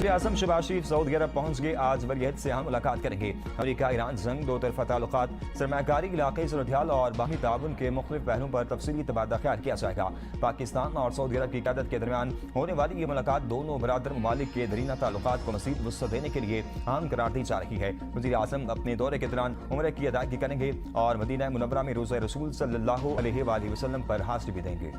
वज़ीर-ए-आज़म शहबाज शरीफ सऊदी अरब पहुंच गए। आज वलीअहद से हम मुलाकात करेंगे। अमेरिका ईरान जंग, दो तरफा ताल्लुकात, सरमायाकारी, इलाक़ाई सूरत-ए-हाल और बाहमी ताउन के मुख्तलिफ पहलुओं पर तफसीली तबादला ख्याल किया जाएगा। पाकिस्तान और सऊदी अरब की क़यादत के दरमियान होने वाली ये मुलाकात दोनों बरादर ममालिक के दरीना ताल्लुकात को मज़ीद वुसअत देने के लिए अहम करार दी जा रही है। वज़ीर-ए-आज़म अपने दौरे के दौरान उम्र की अदायगी करेंगे और मदीना मुनव्वरा में रोज़ा रसूल सल्लल्लाहु अलैहि वसल्लम पर हाज़िरी भी देंगे।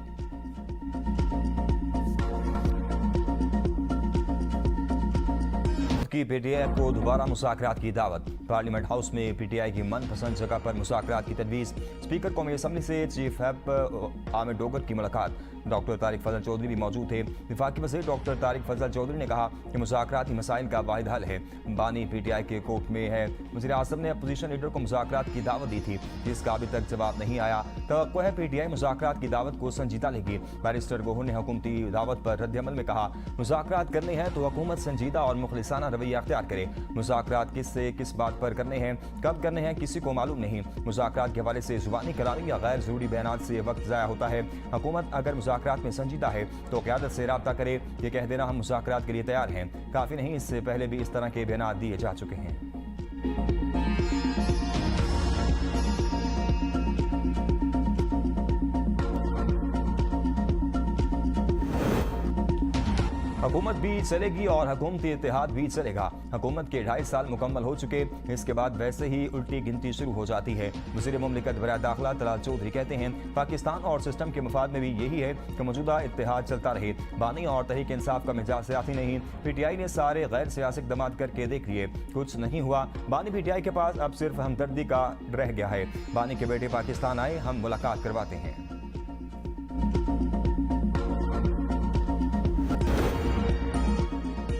की पीटीआई को दोबारा मुज़ाकरात की दावत। पार्लियामेंट हाउस में पीटीआई की मनपसंद जगह पर मुज़ाकरात की तजवीज़। स्पीकर कौमी असम्बली से चीफ व्हिप आमिर डोगर की मुलाकात। डॉक्टर तारिक फजल चौधरी भी मौजूद थे। वफाकी वज़ीर डॉक्टर तारिक फजल चौधरी ने कहा कि मुज़ाकराती मसाइल का वाहिद हल है। बानी पीटीआई के कोर्ट में है। वज़ीर-ए-आज़म ने अपोजिशन लीडर को मुज़ाकरात की दावत दी थी, जिसका अभी तक जवाब नहीं आया। तवक्को है पीटीआई मुज़ाकरात की दावत को संजीदा लेगी। बैरिस्टर गोहर ने हुकूमती दावत पर रद्द-ए-अमल में कहा, मुज़ाकरात करने हैं तो हुकूमत संजीदा और मुखलिसाना रवैया अख्तियार करे। मुज़ाकरात किससे किस बात पर करने हैं, कब करने हैं, किसी को मालूम नहीं। मुज़ाकरात के हवाले से ज़ुबानी करारी या गैर ज़रूरी बयानात से वक्त ज़ाया होता है। हुकूमत अगर मुज़ाकरात में संजीदा है तो क़यादत से राब्ता करे। ये कह देना हम मुज़ाकरात के लिए तैयार हैं काफ़ी नहीं, इससे पहले भी इस तरह के बयानात दिए जा चुके हैं। हुकूमत भी चलेगी और हुकूमती इत्तेहाद भी चलेगा। हुकूमत के 2.5 साल मुकम्मल हो चुके, इसके बाद वैसे ही उल्टी गिनती शुरू हो जाती है। वज़ीर मुमलिकत बराए दाखिला तलाल चौधरी कहते हैं, पाकिस्तान और सिस्टम के मफाद में भी यही है कि मौजूदा इत्तेहाद चलता रहे। बानी और तहरीक इंसाफ का मिजाज सियासी नहीं। पीटीआई ने सारे गैर सियासी इक़दाम करके देख लिए, कुछ नहीं हुआ। बानी पीटीआई के पास अब सिर्फ हमदर्दी का रह गया है। बानी के बेटे पाकिस्तान आए, हम मुलाकात करवाते हैं।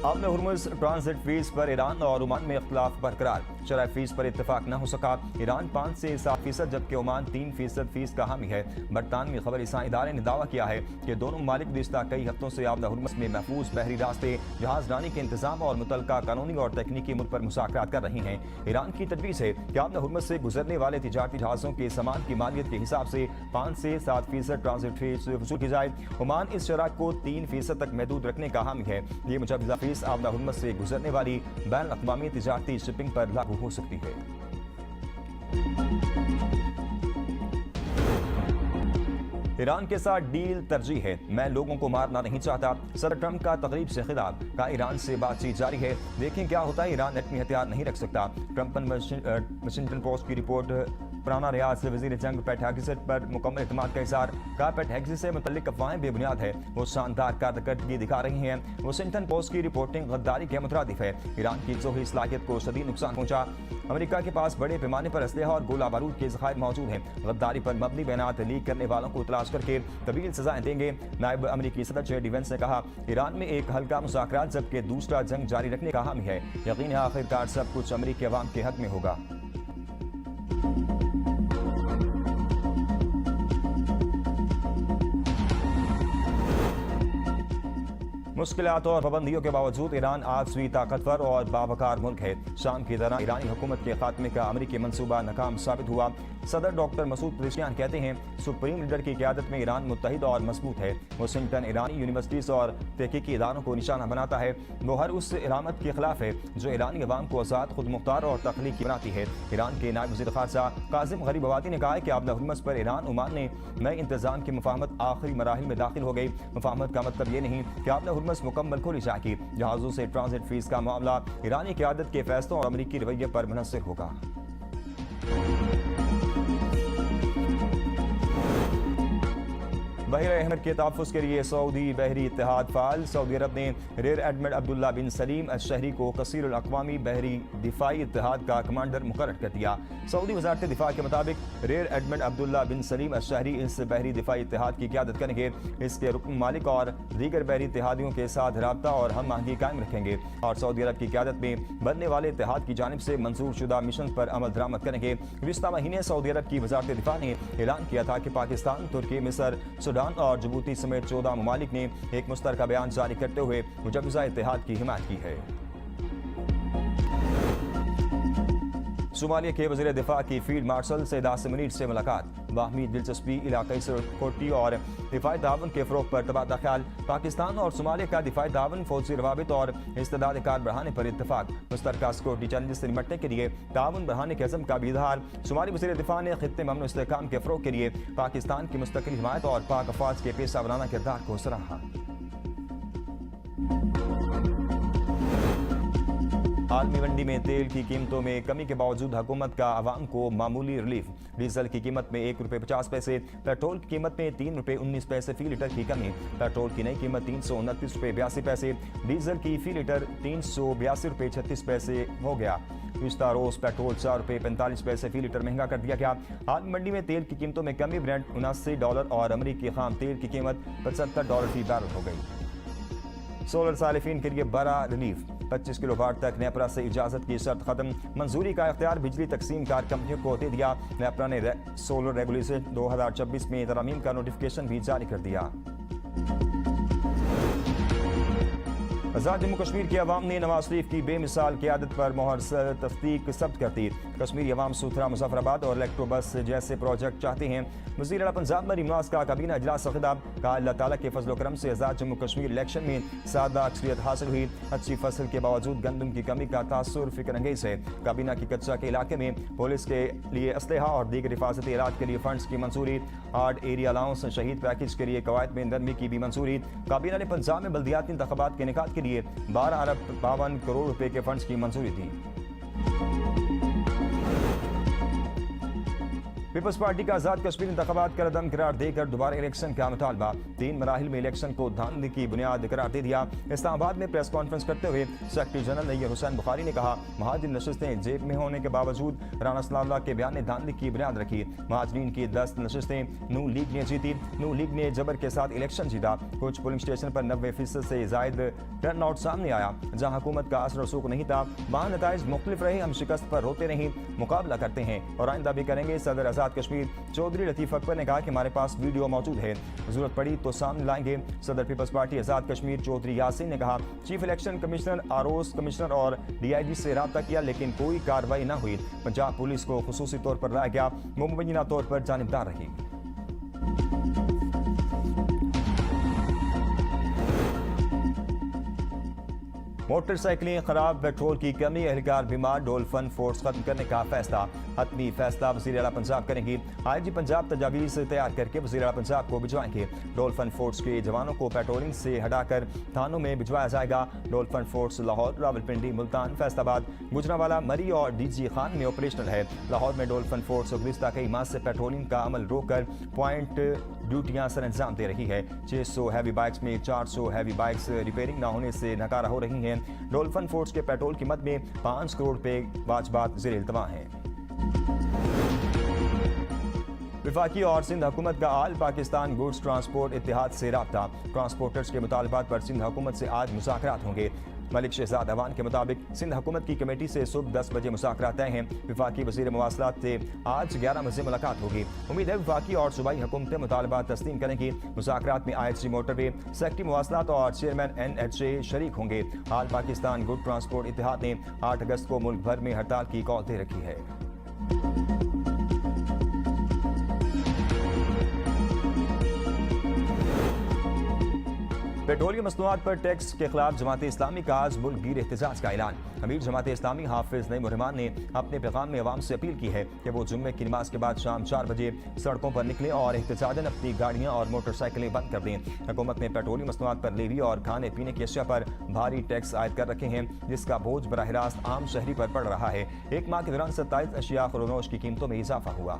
अपने हुर्मुज़ ट्रांजिट फीस पर ईरान और ओमान में इख्तिलाफ बरकरार। शरह फीस पर इत्तेफाक न हो सका। ईरान 5 से 7% जबकि ओमान 3% फीस का हामी है। बरतानवी खबर रसां इदारे ने दावा किया है कि दोनों ममालिक गुज़िश्ता कई हफ्तों से आबदा हुर्मुज़ में महफूज बहरी रास्ते, जहाज़रानी के इंतजाम और मुतल्लिका कानूनी और तकनीकी मुद्दों पर मुज़ाकरात कर रही हैं। ईरान की तजवीज़ है कि आबदा हुर्मुज़ से गुजरने वाले तिजारती जहाज़ों के सामान की मालियत के हिसाब से 5 से 7% ट्रांजिट फीस वसूल की जाए। ओमान इस शरह को 3% तक महदूद रखने का हामी है। ये मुजवज़ा फीस आबदा हुर्मुज़ से गुजरने वाली बैन अक़वामी तिजारती शिपिंग पर लागू हो सकती है। ईरान के साथ डील तरजीह है, मैं लोगों को मारना नहीं चाहता। सदर ट्रंप का तकरीब से खिताब, का ईरान से बातचीत जारी है, देखें क्या होता है। ईरान एटमी हथियार नहीं रख सकता। ट्रंप वाशिंगटन पोस्ट की रिपोर्ट। पुराना रियाद से वज़ीर जंग पैट हेग्सेस पर मुकम्मल एतमाद का इज़हार। कहा पैट हेग्सेस से मुतल्लिक अफवाहें बेबुनियाद है, वो शानदार कारकर्दगी दिखा रही हैं। वाशिंगटन पोस्ट की रिपोर्टिंग गद्दारी के मुतरादिफ है। ईरान की जोही सलाहियत को शदीद नुकसान पहुंचा। अमेरिका के पास बड़े पैमाने पर असलहा और गोला बारूद के ज़खायर मौजूद हैं। गद्दारी पर मबनी बयानात लीक करने वालों को तलाश करके तवील सजाएं देंगे। नायब अमेरिकी सदर जे डिफेंस ने कहा, ईरान में एक हल्का मुज़ाकरात जबकि दूसरा जंग जारी रखने का हामी है। यकीन है आखिरकार सब कुछ अमेरिकी अवाम के हक में होगा। मुश्किलात और पाबंदियों के बावजूद ईरान आजवी ताकतवर और बावकार मुल्क है। शाम की तरह ईरानी हुकूमत के खात्मे का अमेरिकी मंसूबा नाकाम साबित हुआ। सदर डॉक्टर मसूद पेज़ेश्कियान कहते हैं, सुप्रीम लीडर की क़यादत में ईरान मुत्तहिद और मजबूत है। वाशिंगटन ईरानी यूनिवर्सिटीज़ और तहकीकी इदारों को निशाना बनाता है। वो हर उस इरामत के खिलाफ है जो ईरानी अवाम को आज़ाद, खुद मुख्तार और तख्लीकी बनाती है। ईरान के नायब वज़ीर ख़ारजा कासिम गरीबाबादी ने कहा है कि आबदा हुर्मुज़ पर ईरान ओमान ने नए इंतज़ाम की मुफाहमत आखिरी मराहिल में दाखिल हो गई। मुफाहमत का मतलब ये नहीं कि आबदा हुर्मुज़ मुकम्मल खोली जाएगी। जहाज़ों से ट्रांजिट फीस का मामला ईरानी क़यादत के फैसलों और अमेरिकी रवैये पर मुनहसर होगा। बहर अहमद के तहफ़्फ़ुज़ के लिए सऊदी बहरी इत्तेहाद फ़ाल। सऊदी अरब ने रेयर एडमिरल अब्दुल्ला बिन सलीम अश-शहरी को कसीरुल अक़वामी बहरी दिफ़ाई इत्तेहाद का कमांडर मुकर्रर कर दिया। सऊदी वज़ारत दिफ़ा के मुताबिक रेयर एडमिरल अब्दुल्ला बिन सलीम अश-शहरी इस बहरी दिफ़ाई इत्तेहाद की क़यादत करेंगे। इसके रुकन मालिक और दीगर बहरी इत्तेहादियों के साथ राब्ता और हम आहंगी कायम रखेंगे और सऊदी अरब की क़यादत में बनने वाले इत्तेहाद की जानिब से मंजूर शुदा मिशन पर अमल दरामद करेंगे। गुज़िश्ता महीने सऊदी अरब की वज़ारत दिफ़ा ने ऐलान किया था कि पाकिस्तान, तुर्की, मिस्र, सूडान और जिबूती समेत 14 ममालिक ने एक मुश्तरका बयान जारी करते हुए मुजवज़ा इत्तेहाद की हिमायत की है। सोमालिया के वज़ीर दिफा की फील्ड मार्शल सैयद आसिम मुनीर से मुलाकात, बाहमी दिलचस्पी, इलाकाई सिक्योरिटी और दिफाई ताउन के फ़रोग़ पर तबादला ख्याल। पाकिस्तान और सोमालिया का दिफाई ताउन, फौजी रवाबित और इस्तेदाद कार बढ़ाने पर इत्तफाक। मुश्तरका सिक्योरिटी चैलेंज से निपटने के लिए ताउन बढ़ाने के अज़्म का भी इज़हार। सोमाली वज़ीर दिफा ने खित्ते में अमन और इस्तेहकाम के फ़रोग़ के लिए पाकिस्तान की मुस्तकिल हिमायत और पाक अफवाज के पेशा वराना किरदार को सराहा। आलमी मंडी में तेल की कीमतों में कमी के बावजूद हुकूमत का अवाम को मामूली रिलीफ। डीजल की कीमत में ₹1.50, पेट्रोल की कीमत में ₹3.19 फी लीटर की कमी। पेट्रोल की नई कीमत ₹329.82, डीजल की फी लीटर ₹382.36 हो गया। गुज़िश्ता रोज पेट्रोल $4.45 फी लीटर महंगा कर दिया गया। आलमी मंडी में तेल की कीमतों में कमी, ब्रेंट $79 और अमरीकी खाम तेल की कीमत $75 फी बैरल हो गई। सोलर सालिफीन के लिए बड़ा रिलीफ, 25 किलोवाट तक नेपरा से इजाजत की शर्त खत्म। मंजूरी का इख्तियार बिजली तकसीम कार कंपनियों को दे दिया। नेपरा ने सोलर रेगुलेशन 2026 में तरमीम का नोटिफिकेशन भी जारी कर दिया। आज़ाद जम्मू कश्मीर के अवाम ने नवाज शरीफ की बेमिसाल क़यादत पर मोहर तस्दीक सब्त कर दी। कश्मीरी अवाम सूथरा, मुजफ्फराबाद और इलेक्ट्रोबस जैसे प्रोजेक्ट चाहते हैं। वज़ीर आला पंजाब मरीम नवाज का काबीना इजलास से खिताब, कहा अल्लाह ताला के फजल करम से आज़ाद जम्मू कश्मीर इलेक्शन में सादा अक्सरियत हासिल हुई। अच्छी फसल के बावजूद गंदम की कमी का तासुर फिक्र अंगेज है। काबीना की कच्चा के इलाके में पुलिस के लिए असलहा और दीगर हिफाजती इलाज के लिए फंड्स की मंजूरी। हार्ड एरिया अलाउंस शहीद पैकेज के लिए कवायद में नरमी की भी मंजूरी। काबीना ने पंजाब में बल्दियाती इंतखाबात के इनेकाद के लिए 12 अरब 52 करोड़ रुपए के फंड्स की मंजूरी दी। पीपल्स पार्टी का आज़ाद कश्मीर इंतखाबात का रदम करार देकर दोबारा इलेक्शन का मुतालबा। 3 मराहिल में इलेक्शन को धांधली की बुनियाद करार दे दिया। इस्लामाबाद में प्रेस कॉन्फ्रेंस करते हुए सेक्रेटरी जनरल नैयर हुसैन बुखारी ने कहा, महाजिर नशिस्तें जेब में होने के बावजूद राना सलाउल्लाह के बयान ने धांधली की बुनियाद रखी। महाजरीन की 10 नशिस्तें नून लीग ने जीती। नून लीग ने जबर के साथ इलेक्शन जीता। कुछ पोलिंग स्टेशन पर 90% से जायद टर्न आउट सामने आया। जहाँ हुकूमत का असर रसूख नहीं था, वहाँ नताइज मुख्तलिफ रहे। हम शिकस्त पर रोते नहीं, मुकाबला करते हैं और आइंदा भी करेंगे। सदर आज़ाद कश्मीर चौधरी लतीफ अकबर ने कहा कि हमारे पास वीडियो मौजूद है, जरूरत पड़ी तो सामने लाएंगे। सदर पीपल्स पार्टी आज़ाद कश्मीर चौधरी यासीन ने कहा, chief election commissioner, ROS commissioner और DIG से रब्ता किया लेकिन कोई कार्रवाई न हुई। पंजाब पुलिस को खुसूसी तौर पर लाया गया, मुबैना तौर पर जानिबदार रही। मोटरसाइकिलें खराब, पेट्रोल की कमी, एहलकार बीमार, डोलफन फोर्स खत्म करने का फैसला। हतमी फैसला वज़ीर आला पंजाब करेंगी। IG पंजाब तजावीज़ तैयार करके वज़ीर आला पंजाब को भिजवाएंगे। डोलफन फोर्स के जवानों को पेट्रोलिंग से हटाकर थानों में भिजवाया जाएगा। डोलफन फोर्स लाहौर, रावलपिंडी, मुल्तान, फैसलाबाद, गुजरांवाला, मरी और DG खान में ऑपरेशनल है। लाहौर में डोलफन फोर्स गुज़िश्ता कई माह से पेट्रोलिंग का अमल रोककर पॉइंट ड्यूटियां सर अंजाम दे रही है। 600 हैवी बाइक्स में 400 हैवी बाइक्स रिपेयरिंग न होने से नकारा हो रही हैं। डोलफन फोर्स के पेट्रोल कीमत में 5 करोड़ रुपए वाजबात ज़ेर इल्तवा हैं। वफाकी और सिंध हुकूमत का आल पाकिस्तान गुड्स ट्रांसपोर्ट इत्तेहाद से राब्ता। ट्रांसपोर्टर्स के मुतालबात पर सिंध हुकूमत से आज मुज़ाकरात होंगे। मलिक शहजाद अवान के मुताबिक सिंध हुकूमत की कमेटी से सुबह 10 बजे मुज़ाकरात तय हैं। वफाकी वज़ीर मवासलात से आज 11 बजे मुलाकात होगी। उम्मीद है वफाकी और सूबाई हुकूमतें मुतालबात तस्लीम करेंगी। मुज़ाकरात में IHG मोटरवे, सेक्रेटरी मवासलात और चेयरमैन NHA शरीक होंगे। आल पाकिस्तान गुड ट्रांसपोर्ट इत्तेहाद ने 8 अगस्त को मुल्क भर में हड़ताल की कॉल दे रखी है। पेट्रोलियम मसनूआत पर टैक्स के खिलाफ जमात इस्लामी का आज मुल्क गिर एहतजाज का ऐलान। अमीर जमात इस्लामी हाफिज नईम रहमान ने अपने पैगाम में अवाम से अपील की है कि वो जुम्मे की नमाज के बाद शाम 4 बजे सड़कों पर निकलें और एहतजाजन अपनी गाड़ियां और मोटरसाइकिलें बंद कर दें। हुकूमत ने पेट्रोलियम मसनूआत पर लेवी और खाने पीने की अशिया पर भारी टैक्स आयद कर रखे हैं, जिसका बोझ बराह रास्त आम शहरी पर पड़ रहा है। एक माह के दौरान 27 अशिया खुरोनोश की कीमतों में इजाफा हुआ।